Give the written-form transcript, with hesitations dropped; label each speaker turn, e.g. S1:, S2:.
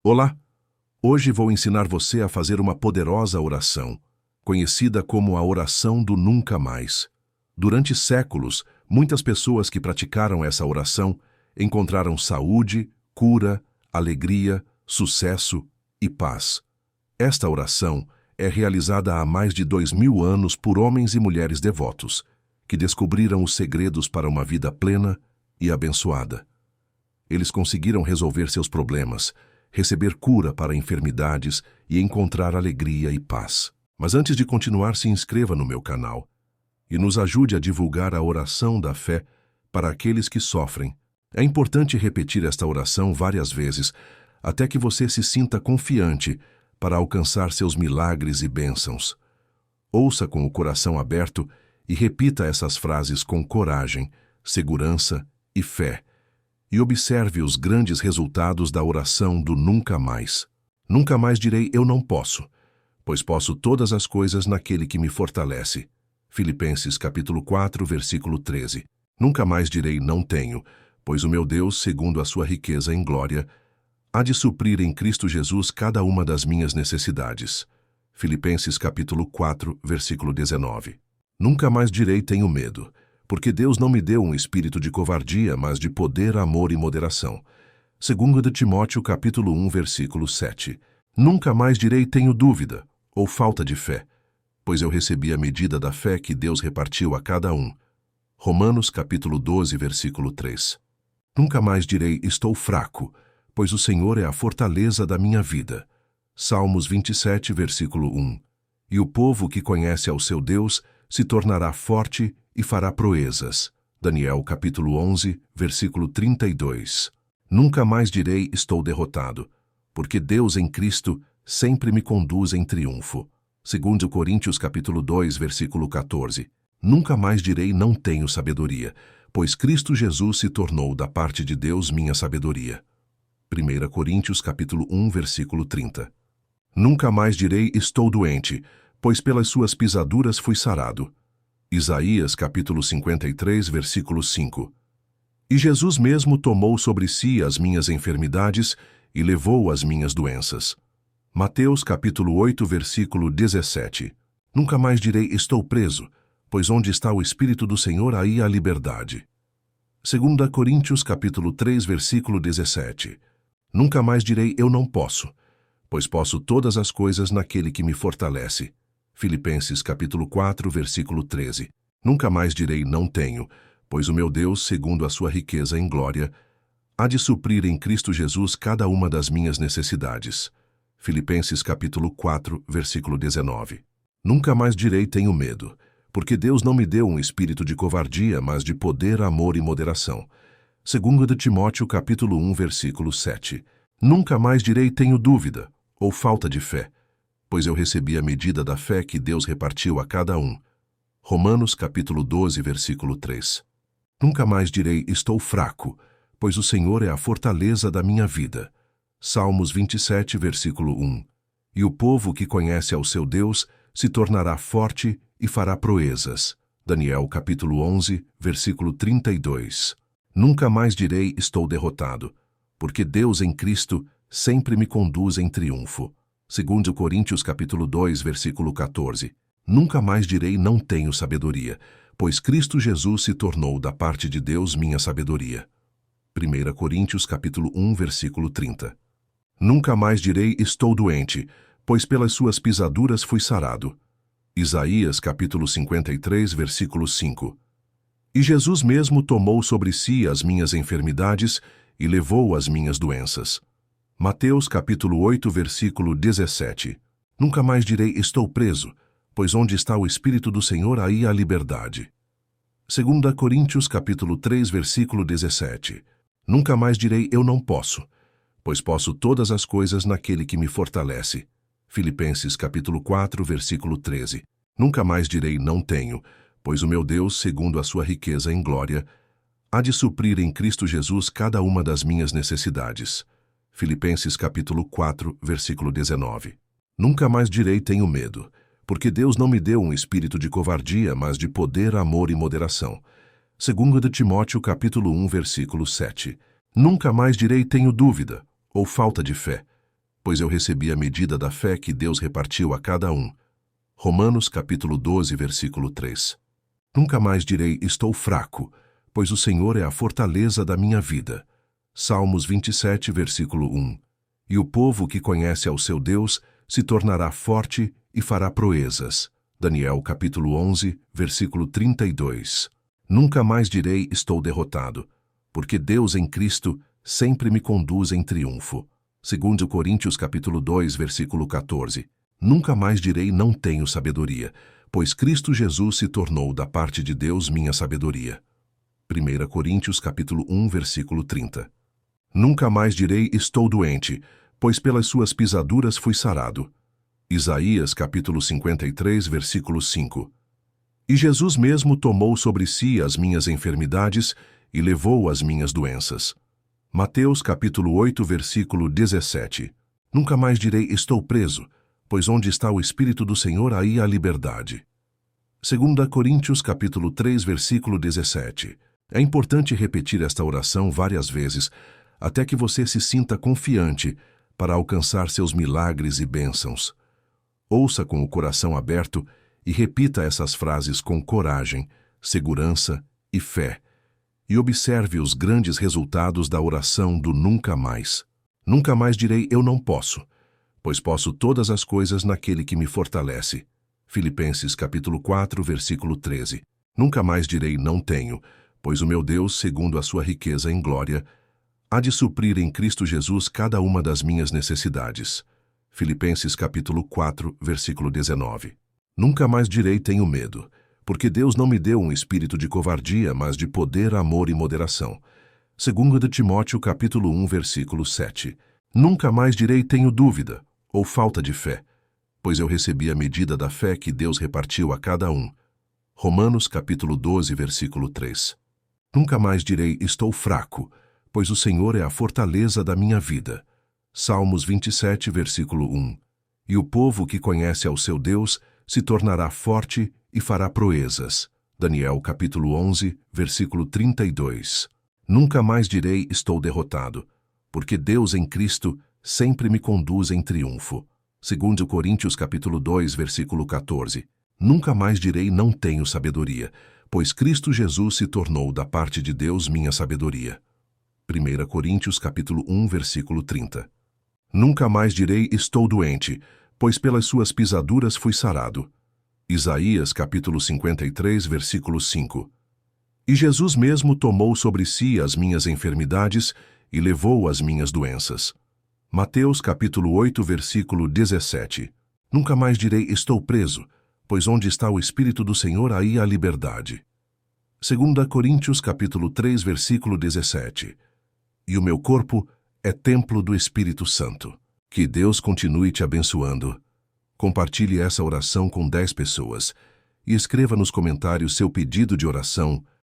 S1: Olá! Hoje vou ensinar você a fazer uma poderosa oração, conhecida como a oração do nunca mais. Durante séculos, muitas pessoas que praticaram essa oração encontraram saúde, cura, alegria, sucesso e paz. Esta oração é realizada há mais de 2000 anos por homens e mulheres devotos, que descobriram os segredos para uma vida plena e abençoada. Eles conseguiram resolver seus problemas, receber cura para enfermidades e encontrar alegria e paz. Mas antes de continuar, se inscreva no meu canal e nos ajude a divulgar a oração da fé para aqueles que sofrem. É importante repetir esta oração várias vezes, até que você se sinta confiante para alcançar seus milagres e bênçãos. Ouça com o coração aberto e repita essas frases com coragem, segurança e fé. E observe os grandes resultados da oração do nunca mais. Nunca mais direi eu não posso, pois posso todas as coisas naquele que me fortalece. Filipenses capítulo 4, versículo 13. Nunca mais direi não tenho, pois o meu Deus, segundo a sua riqueza em glória, há de suprir em Cristo Jesus cada uma das minhas necessidades. Filipenses capítulo 4, versículo 19. Nunca mais direi tenho medo, porque Deus não me deu um espírito de covardia, mas de poder, amor e moderação. 2 de Timóteo capítulo 1, versículo 7. Nunca mais direi tenho dúvida, ou falta de fé, pois eu recebi a medida da fé que Deus repartiu a cada um. Romanos capítulo 12, versículo 3. Nunca mais direi estou fraco, pois o Senhor é a fortaleza da minha vida. Salmos 27, versículo 1. E o povo que conhece ao seu Deus se tornará forte e fará proezas. Daniel capítulo 11, versículo 32. Nunca mais direi estou derrotado, porque Deus em Cristo sempre me conduz em triunfo. 2 Coríntios capítulo 2, versículo 14. Nunca mais direi não tenho sabedoria, pois Cristo Jesus se tornou da parte de Deus minha sabedoria. 1 Coríntios capítulo 1, versículo 30. Nunca mais direi estou doente, pois pelas suas pisaduras fui sarado. Isaías capítulo 53, versículo 5. E Jesus mesmo tomou sobre si as minhas enfermidades e levou as minhas doenças. Mateus capítulo 8, versículo 17. Nunca mais direi estou preso, pois onde está o Espírito do Senhor, aí há liberdade. 2 Coríntios capítulo 3, versículo 17. Nunca mais direi eu não posso, pois posso todas as coisas naquele que me fortalece. Filipenses capítulo 4, versículo 13. Nunca mais direi não tenho, pois o meu Deus, segundo a sua riqueza em glória, há de suprir em Cristo Jesus cada uma das minhas necessidades. Filipenses capítulo 4, versículo 19. Nunca mais direi tenho medo, porque Deus não me deu um espírito de covardia, mas de poder, amor e moderação. 2 de Timóteo capítulo 1, versículo 7. Nunca mais direi tenho dúvida, ou falta de fé, pois eu recebi a medida da fé que Deus repartiu a cada um. Romanos capítulo 12, versículo 3. Nunca mais direi estou fraco, pois o Senhor é a fortaleza da minha vida. Salmos 27, versículo 1. E o povo que conhece ao seu Deus se tornará forte e fará proezas. Daniel capítulo 11, versículo 32. Nunca mais direi estou derrotado, porque Deus em Cristo sempre me conduz em triunfo. 2 Coríntios capítulo 2, versículo 14. Nunca mais direi não tenho sabedoria, pois Cristo Jesus se tornou da parte de Deus minha sabedoria. 1 Coríntios capítulo 1, versículo 30. Nunca mais direi estou doente, pois pelas suas pisaduras fui sarado. Isaías capítulo 53, versículo 5. E Jesus mesmo tomou sobre si as minhas enfermidades e levou as minhas doenças. Mateus capítulo 8, versículo 17. Nunca mais direi estou preso, pois onde está o Espírito do Senhor, aí há liberdade. 2 Coríntios capítulo 3, versículo 17. Nunca mais direi eu não posso, pois posso todas as coisas naquele que me fortalece. Filipenses capítulo 4, versículo 13. Nunca mais direi não tenho, pois o meu Deus, segundo a sua riqueza em glória, há de suprir em Cristo Jesus cada uma das minhas necessidades. Filipenses capítulo 4, versículo 19. Nunca mais direi tenho medo, porque Deus não me deu um espírito de covardia, mas de poder, amor e moderação. 2 de Timóteo capítulo 1, versículo 7. Nunca mais direi tenho dúvida, ou falta de fé, pois eu recebi a medida da fé que Deus repartiu a cada um. Romanos capítulo 12, versículo 3. Nunca mais direi estou fraco, pois o Senhor é a fortaleza da minha vida. Salmos 27, versículo 1. E o povo que conhece ao seu Deus se tornará forte e fará proezas. Daniel capítulo 11, versículo 32. Nunca mais direi estou derrotado, porque Deus em Cristo sempre me conduz em triunfo. 2 Coríntios capítulo 2, versículo 14. Nunca mais direi não tenho sabedoria, pois Cristo Jesus se tornou da parte de Deus minha sabedoria. 1 Coríntios capítulo 1, versículo 30. Nunca mais direi estou doente, pois pelas suas pisaduras fui sarado. Isaías capítulo 53, versículo 5. E Jesus mesmo tomou sobre si as minhas enfermidades e levou as minhas doenças. Mateus capítulo 8, versículo 17. Nunca mais direi estou preso, pois onde está o Espírito do Senhor, aí há liberdade. 2 Coríntios capítulo 3, versículo 17. É importante repetir esta oração várias vezes, até que você se sinta confiante para alcançar seus milagres e bênçãos. Ouça com o coração aberto e repita essas frases com coragem, segurança e fé. E observe os grandes resultados da oração do nunca mais. Nunca mais direi eu não posso, pois posso todas as coisas naquele que me fortalece. Filipenses capítulo 4, versículo 13. Nunca mais direi não tenho, pois o meu Deus, segundo a sua riqueza em glória, há de suprir em Cristo Jesus cada uma das minhas necessidades. Filipenses capítulo 4, versículo 19. Nunca mais direi tenho medo, porque Deus não me deu um espírito de covardia, mas de poder, amor e moderação. 2 Timóteo capítulo 1, versículo 7. Nunca mais direi tenho dúvida, ou falta de fé, pois eu recebi a medida da fé que Deus repartiu a cada um. Romanos capítulo 12, versículo 3. Nunca mais direi estou fraco, pois o Senhor é a fortaleza da minha vida. Salmos 27, versículo 1. E o povo que conhece ao seu Deus se tornará forte e fará proezas. Daniel capítulo 11, versículo 32. Nunca mais direi estou derrotado, porque Deus em Cristo sempre me conduz em triunfo. 2 Coríntios capítulo 2, versículo 14. Nunca mais direi não tenho sabedoria, pois Cristo Jesus se tornou da parte de Deus minha sabedoria. 1 Coríntios capítulo 1, versículo 30. Nunca mais direi estou doente, pois pelas suas pisaduras fui sarado. Isaías capítulo 53, versículo 5. E Jesus mesmo tomou sobre si as minhas enfermidades e levou as minhas doenças. Mateus capítulo 8, versículo 17. Nunca mais direi estou preso, pois onde está o Espírito do Senhor, aí há liberdade. 2 Coríntios capítulo 3, versículo 17. E o meu corpo é templo do Espírito Santo. Que Deus continue te abençoando. Compartilhe essa oração com 10 pessoas e escreva nos comentários seu pedido de oração